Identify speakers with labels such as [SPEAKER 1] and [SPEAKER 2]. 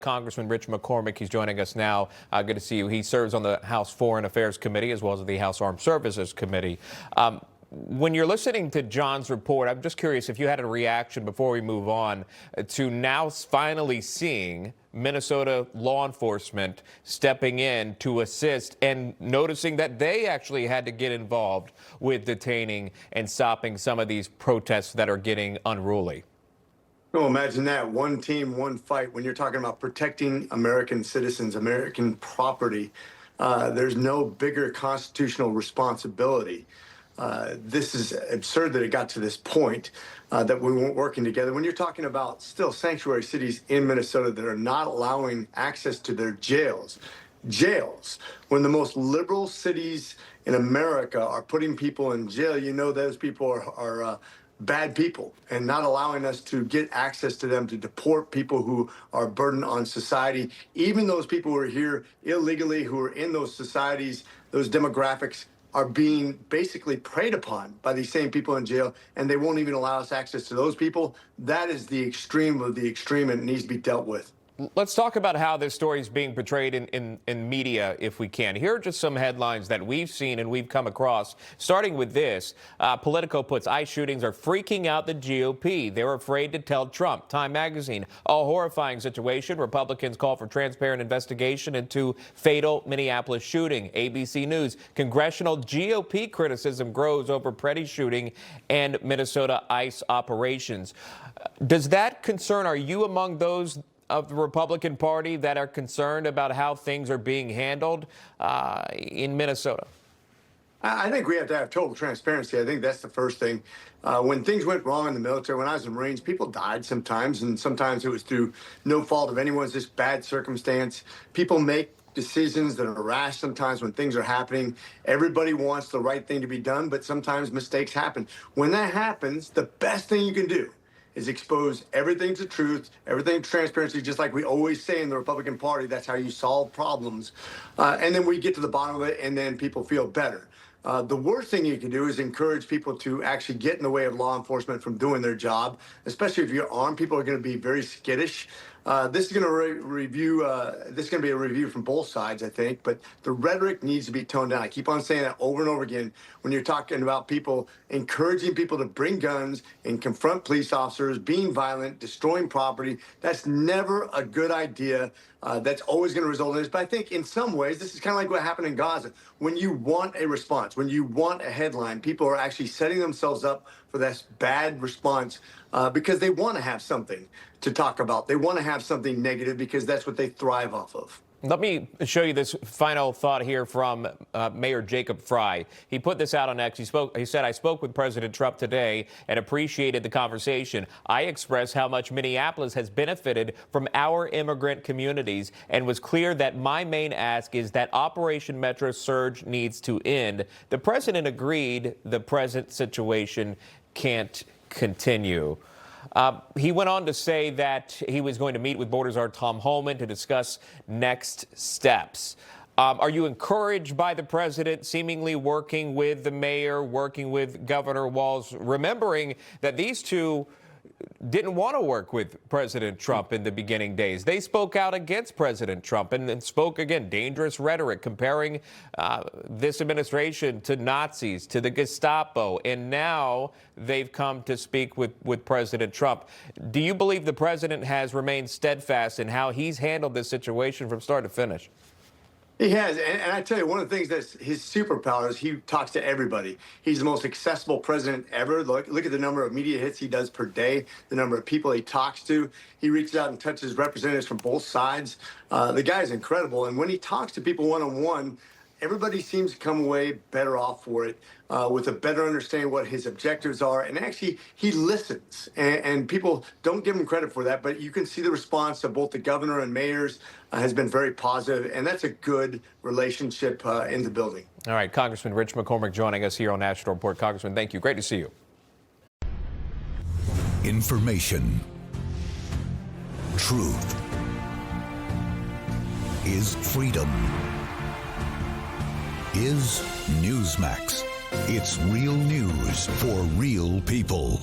[SPEAKER 1] Congressman Rich McCormick, he's joining us now. Good to see you. He serves on the House Foreign Affairs Committee as well as the House Armed Services Committee. When you're listening to John's report, I'm just curious if you had a reaction before we move on to now finally seeing Minnesota law enforcement stepping in to assist and noticing that they actually had to get involved with detaining and stopping some of these protests that are getting unruly.
[SPEAKER 2] Oh, imagine that. One team, one fight. When you're talking about protecting American citizens, American property, there's no bigger constitutional responsibility. This is absurd that it got to this point, that we weren't working together. When you're talking about still sanctuary cities in Minnesota that are not allowing access to their jails, when the most liberal cities in America are putting people in jail, you know those people are bad people, and not allowing us to get access to them to deport people who are a burden on society. Even those people who are here illegally, who are in those societies, those demographics are being basically preyed upon by these same people in jail, and they won't even allow us access to those people. That is the extreme of the extreme, and it needs to be dealt with.
[SPEAKER 1] Let's talk about how this story is being portrayed in media, if we can. Here are just some headlines that we've seen and we've come across. Starting with this, Politico puts ICE shootings are freaking out the GOP. They're afraid to tell Trump. Time magazine, a horrifying situation. Republicans call for transparent investigation into fatal Minneapolis shooting. ABC News, congressional GOP criticism grows over Preddy shooting and Minnesota ICE operations. Does that concern, are you among those of the Republican Party that are concerned about how things are being handled in Minnesota?
[SPEAKER 2] I think we have to have total transparency. I think that's the first thing. When things went wrong in the military, when I was in the Marines, people died sometimes, and sometimes it was through no fault of anyone's, just bad circumstance. People make decisions that are rash sometimes when things are happening. Everybody wants the right thing to be done, but sometimes mistakes happen. When that happens, the best thing you can do is expose everything to truth, everything to transparency, just like we always say in the Republican Party. That's how you solve problems. And then we get to the bottom of it, and then people feel better. The worst thing you can do is encourage people to actually get in the way of law enforcement from doing their job, especially if you're armed. People are going to be very skittish. This is going to this is going to be a review from both sides, I think, but the rhetoric needs to be toned down. I keep on saying that over and over again. When you're talking about people encouraging people to bring guns and confront police officers, being violent, destroying property, that's never a good idea. That's always going to result in this. But I think in some ways, this is kind of like what happened in Gaza. When you want a response, when you want a headline, people are actually setting themselves up for this bad response because they want to have something to talk about. They want to have something negative because that's what they thrive off of.
[SPEAKER 1] Let me show you this final thought here from Mayor Jacob Fry. He put this out on X. He said, I spoke with President Trump today and appreciated the conversation. I expressed how much Minneapolis has benefited from our immigrant communities and was clear that my main ask is that Operation Metro Surge needs to end. The president agreed the present situation can't continue. He went on to say that he was going to meet with Border Czar Tom Homan to discuss next steps. Are you encouraged by the president seemingly working with the mayor, working with Governor Walz, remembering that these two didn't want to work with President Trump in the beginning days? They spoke out against President Trump and then spoke, again, dangerous rhetoric, comparing this administration to Nazis, to the Gestapo, and now they've come to speak with President Trump. Do you believe the president has remained steadfast in how he's handled this situation from start to finish?
[SPEAKER 2] He has, and I tell you, one of the things that's his superpower is he talks to everybody. He's the most accessible president ever. Look at the number of media hits he does per day, the number of people he talks to. He reaches out and touches representatives from both sides. The guy is incredible, and when he talks to people one-on-one, everybody seems to come away better off for it, with a better understanding what his objectives are. And actually, he listens, and people don't give him credit for that, but you can see the response of both the governor and mayors has been very positive, and that's a good relationship in the building.
[SPEAKER 1] All right, Congressman Rich McCormick joining us here on National Report. Congressman, thank you. Great to see you.
[SPEAKER 3] Information. Truth is freedom. Is Newsmax. It's real news for real people.